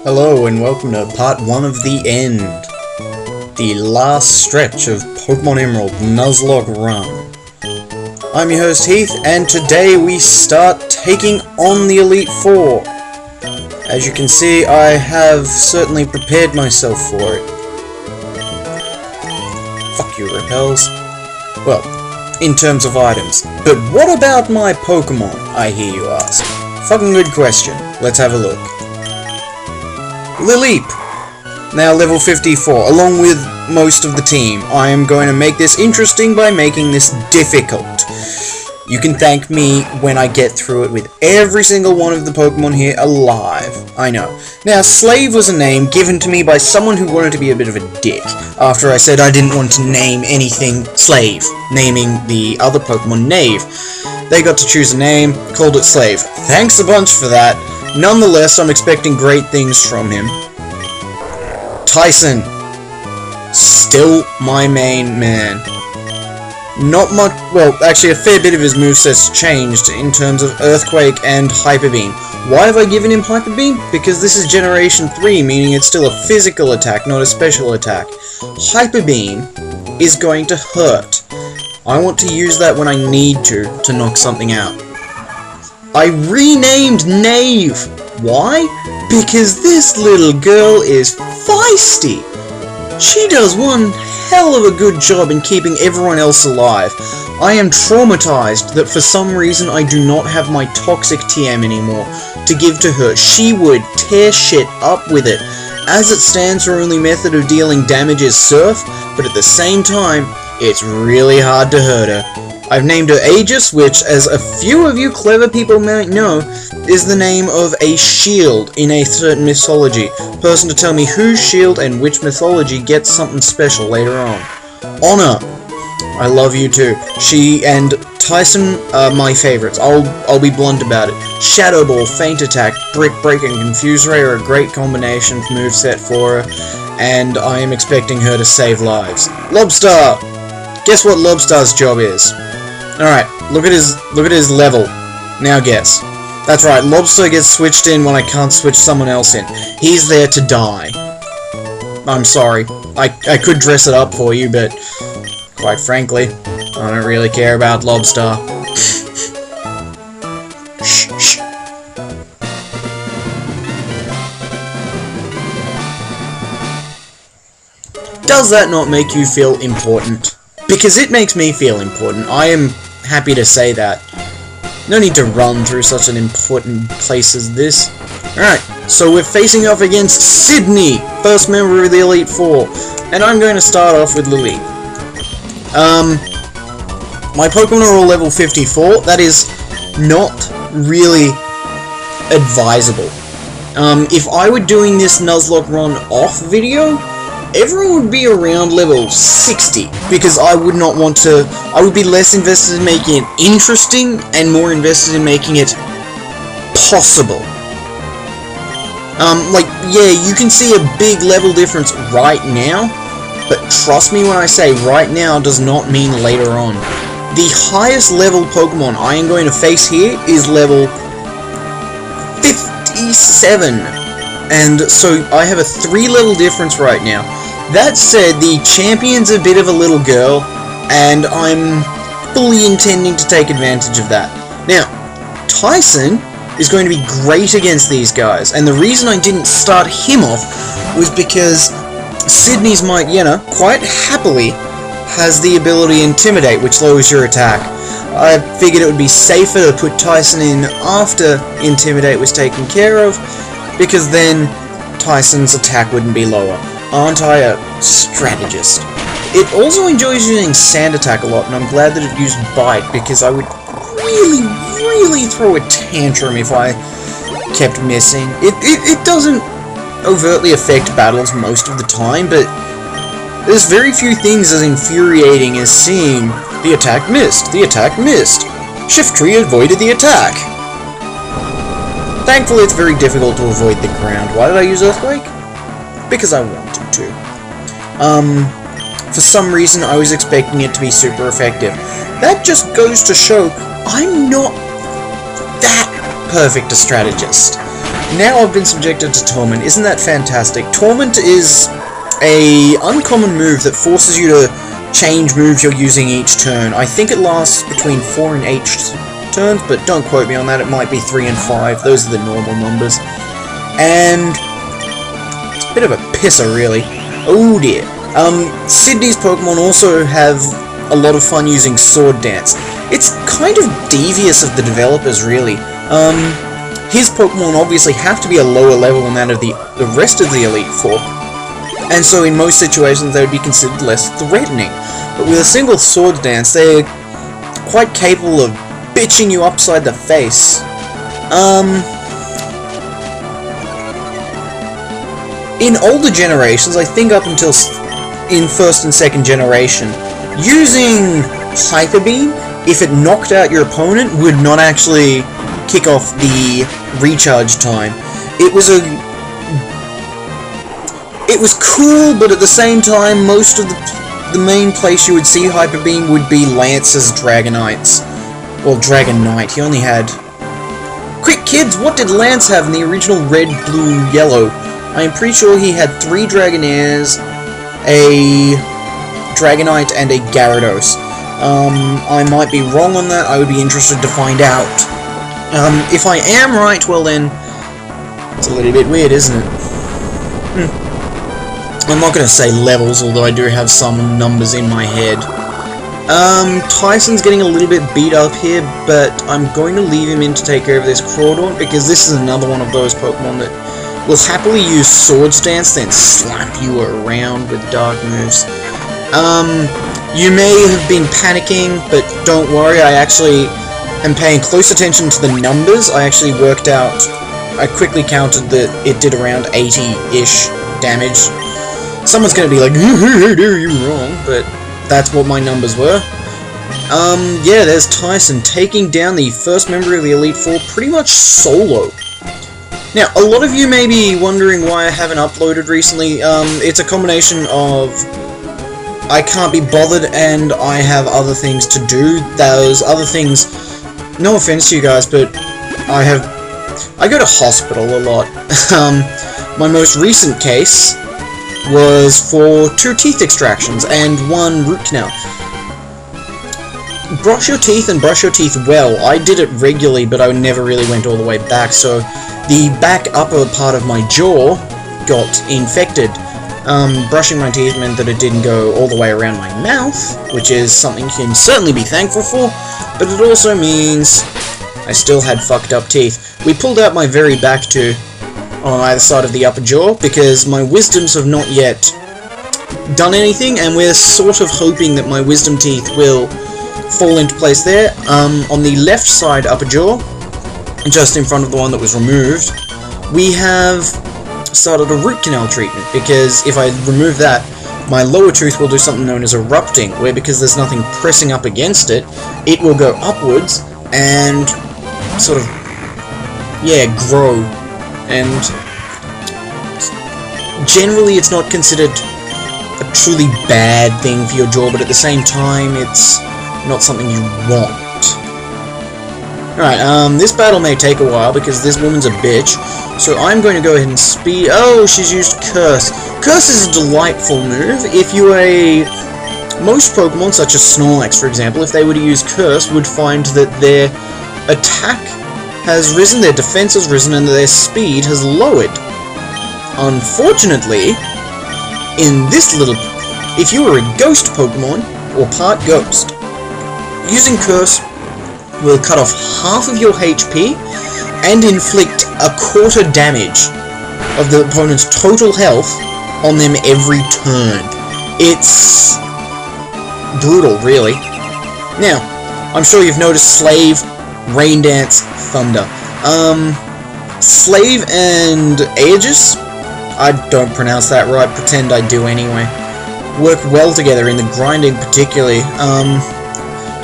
Hello and welcome to part 1 of the end. The last stretch of Pokemon Emerald Nuzlocke Run. I'm your host Heath, and today we start taking on the Elite Four. As you can see, I have certainly prepared myself for it. Fuck you, Repels. Well, in terms of items. But what about my Pokemon, I hear you ask? Fucking good question. Let's have a look. Lileep, now level 54, along with most of the team. I am going to make this interesting by making this difficult. You can thank me when I get through it with every single one of the Pokemon here alive. I know. Now, Slave was a name given to me by someone who wanted to be a bit of a dick, after I said I didn't want to name anything Slave, naming the other Pokemon Knave. They got to choose a name, called it Slave. Thanks a bunch for that. Nonetheless, I'm expecting great things from him. Tyson. Still my main man. Not much, well, actually a fair bit of his moveset's changed in terms of Earthquake and Hyper Beam. Why have I given him Hyper Beam? Because this is Generation 3, meaning it's still a physical attack, not a special attack. Hyper Beam is going to hurt. I want to use that when I need to knock something out. I renamed Knave. Why? Because this little girl is feisty. She does one hell of a good job in keeping everyone else alive. I am traumatized that for some reason I do not have my toxic TM anymore to give to her. She would tear shit up with it. As it stands, her only method of dealing damage is Surf, but at the same time, it's really hard to hurt her. I've named her Aegis, which, as a few of you clever people might know, is the name of a shield in a certain mythology. Person to tell me whose shield and which mythology gets something special later on. Honor. I love you too. She and Tyson are my favorites. I'll be blunt about it. Shadow Ball, Feint Attack, Brick Break, and Confuse Ray are a great combination moveset for her, and I am expecting her to save lives. Lobstar! Guess what Lobstar's job is? Alright, look at his level. Now guess. That's right, Lobster gets switched in when I can't switch someone else in. He's there to die. I'm sorry. I could dress it up for you, but quite frankly, I don't really care about Lobstar. Shh, shh. Does that not make you feel important? Because it makes me feel important. I am happy to say that. No need to run through such an important place as this. Alright, so we're facing off against Sydney, first member of the Elite Four. And I'm going to start off with Lily. My Pokemon are all level 54. That is not really advisable. If I were doing this Nuzlocke Run off video, everyone would be around level 60, because I would not want to. I would be less invested in making it interesting and more invested in making it possible. Yeah, you can see a big level difference right now, but trust me when I say right now does not mean later on. The highest level Pokemon I am going to face here is level 57, and so I have a 3-level difference right now. That said, the champion's a bit of a little girl, and I'm fully intending to take advantage of that. Now, Tyson is going to be great against these guys, and the reason I didn't start him off was because Sydney's Might Yenna quite happily has the ability Intimidate, which lowers your attack. I figured it would be safer to put Tyson in after Intimidate was taken care of, because then Tyson's attack wouldn't be lower. Aren't I a strategist? It also enjoys using Sand Attack a lot, and I'm glad that it used Bite, because I would really throw a tantrum if I kept missing. It doesn't overtly affect battles most of the time, but there's very few things as infuriating as seeing the attack missed, Shift Tree avoided the attack. Thankfully, it's very difficult to avoid the ground. Why did I use Earthquake? Because I wanted to. For some reason, I was expecting it to be super effective. That just goes to show I'm not that perfect a strategist. Now I've been subjected to Torment. Isn't that fantastic? Torment is a uncommon move that forces you to change moves you're using each turn. I think it lasts between 4 and 8 turns, but don't quote me on that. It might be 3 and 5. Those are the normal numbers. And it's a bit of a pisser, really. Oh dear. Sydney's Pokemon also have a lot of fun using Sword Dance. It's kind of devious of the developers, really. His Pokemon obviously have to be a lower level than that of the rest of the Elite Four, and so in most situations they would be considered less threatening. But with a single Sword Dance, they're quite capable of bitching you upside the face. In older generations, I think up until in first and second generation, using Hyper Beam, if it knocked out your opponent, would not actually kick off the recharge time. It was cool, but at the same time, most of the main place you would see Hyper Beam would be Lance's Dragonites. Well, Dragonite. He only had... Quick, kids! What did Lance have in the original Red, Blue, Yellow? I am pretty sure he had 3 Dragonairs, a Dragonite, and a Gyarados. I might be wrong on that. I would be interested to find out. If I am right, well then, it's a little bit weird, isn't it? I'm not going to say levels, although I do have some numbers in my head. Tyson's getting a little bit beat up here, but I'm going to leave him in to take care of this Crawdaunt, because this is another one of those Pokemon that will happily use Sword Dance, then slap you around with dark moves. You may have been panicking, but don't worry, I actually am paying close attention to the numbers. I actually worked out, I quickly counted that it did around 80-ish damage. Someone's going to be like, you're wrong, but that's what my numbers were. Yeah, there's Tyson taking down the first member of the Elite Four pretty much solo. Now, a lot of you may be wondering why I haven't uploaded recently. It's a combination of I can't be bothered and I have other things to do. Those other things, no offense to you guys, but I go to hospital a lot. My most recent case was for 2 teeth extractions and 1 root canal. Brush your teeth and brush your teeth well. I did it regularly, but I never really went all the way back, so the back upper part of my jaw got infected. Brushing my teeth meant that it didn't go all the way around my mouth, which is something you can certainly be thankful for, but it also means I still had fucked up teeth. We pulled out my very back too, on either side of the upper jaw, because my wisdoms have not yet done anything, and we're sort of hoping that my wisdom teeth will fall into place there. On the left side upper jaw, just in front of the one that was removed, we have started a root canal treatment, because if I remove that, my lower tooth will do something known as erupting, where because there's nothing pressing up against it, it will go upwards and sort of, yeah, grow. And generally it's not considered a truly bad thing for your jaw, but at the same time it's not something you want. Alright, this battle may take a while because this woman's a bitch, so I'm going to go ahead and speed... Oh, she's used Curse. Curse is a delightful move. If you were most Pokemon, such as Snorlax for example, if they were to use Curse, would find that their attack has risen, their defense has risen, and their speed has lowered. Unfortunately, in this little... If you were a ghost Pokemon, or part ghost, using Curse will cut off half of your HP and inflict a quarter damage of the opponent's total health on them every turn. It's brutal, really. Now, I'm sure you've noticed Slave, Rain Dance, Thunder. Slave and Aegis, I don't pronounce that right, pretend I do anyway, work well together in the grinding particularly.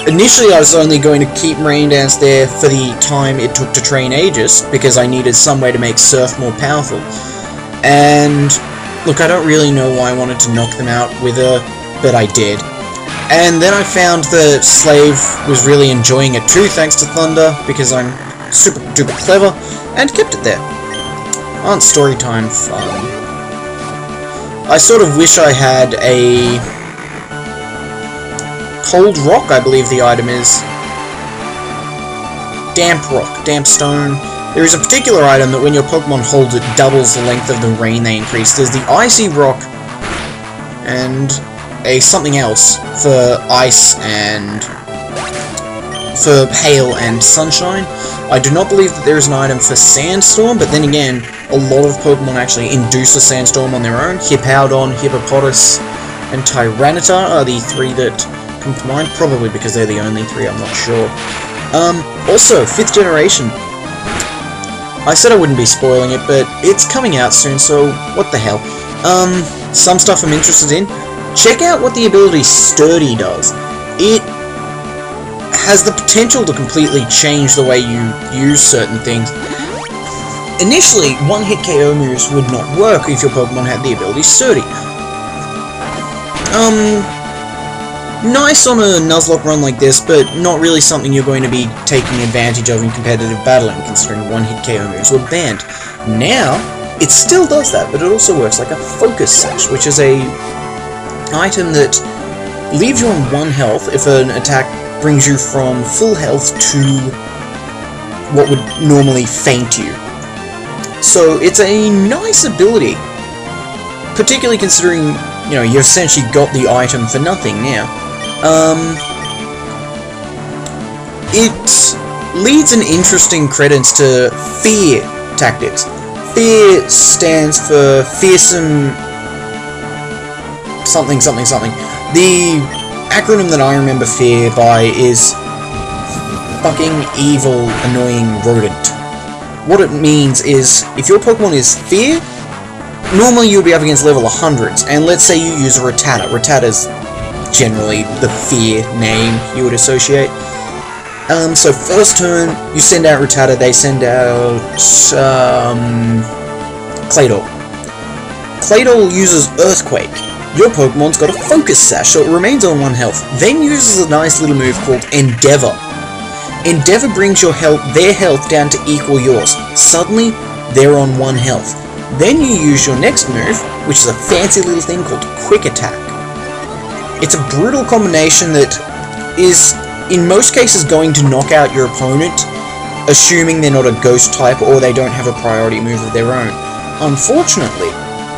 Initially I was only going to keep Rain Dance there for the time it took to train Aegis, because I needed some way to make Surf more powerful. And look, I don't really know why I wanted to knock them out with her, but I did. And then I found that Slave was really enjoying it too, thanks to Thunder, because I'm super duper clever, and kept it there. Aren't storytime fun? I sort of wish I had a cold rock, I believe the item is. Damp rock, damp stone. There is a particular item that when your Pokemon holds it doubles the length of the rain they increase. There's the icy rock and a something else for ice and for hail and sunshine. I do not believe that there is an item for sandstorm, but then again, a lot of Pokemon actually induce a sandstorm on their own. Hippowdon, Hippopotas, and Tyranitar are the three that come to mind, probably because they're the only three, I'm not sure. Also, 5th generation. I said I wouldn't be spoiling it, but it's coming out soon, so what the hell. Some stuff I'm interested in. Check out what the ability Sturdy does. It has the potential to completely change the way you use certain things. Initially, one-hit KO moves would not work if your Pokemon had the ability Sturdy. Nice on a Nuzlocke run like this, but not really something you're going to be taking advantage of in competitive battling, considering one-hit KO moves were banned. Now, it still does that, but it also works like a Focus Sash, which is a item that leaves you on 1 health if an attack brings you from full health to what would normally faint you. So it's a nice ability, particularly considering, you know, you've essentially got the item for nothing now. It leads an interesting credence to fear tactics. Fear stands for fearsome something something something. The acronym that I remember fear by is fucking evil annoying rodent. What it means is, if your Pokemon is fear, normally you would be up against level 100s, and let's say you use a Rattata. Rattata's generally the fear name you would associate. So first turn, you send out Rattata, they send out Claydol. Claydol uses Earthquake. Your Pokemon's got a Focus Sash, so it remains on 1 health. Then uses a nice little move called Endeavor. Endeavor brings their health down to equal yours. Suddenly, they're on 1 health. Then you use your next move, which is a fancy little thing called Quick Attack. It's a brutal combination that is, in most cases, going to knock out your opponent, assuming they're not a Ghost type or they don't have a priority move of their own. Unfortunately,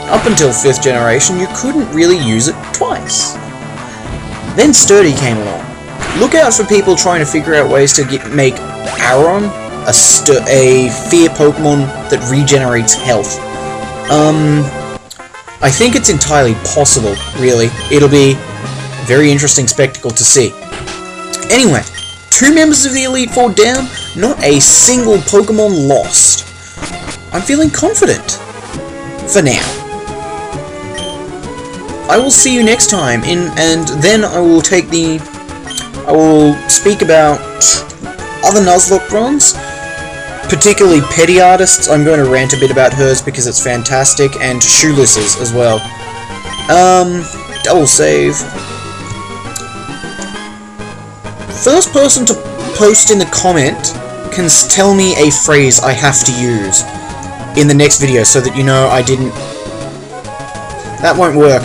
up until 5th generation, you couldn't really use it twice. Then Sturdy came along. Look out for people trying to figure out ways to make Aron a fear Pokemon that regenerates health. I think it's entirely possible, really. It'll be a very interesting spectacle to see. Anyway, 2 members of the Elite Four down, not a single Pokemon lost. I'm feeling confident. For now. I will see you next time, and then I will speak about other Nuzlocke runs, particularly Petty Artists. I'm going to rant a bit about hers because it's fantastic, and Shoelaces as well. Double save. First person to post in the comment can tell me a phrase I have to use in the next video so that you know I didn't... That won't work.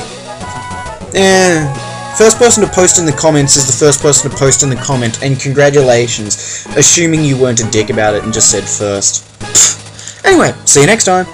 First person to post in the comments is the first person to post in the comment, and congratulations, assuming you weren't a dick about it and just said first. Anyway, see you next time.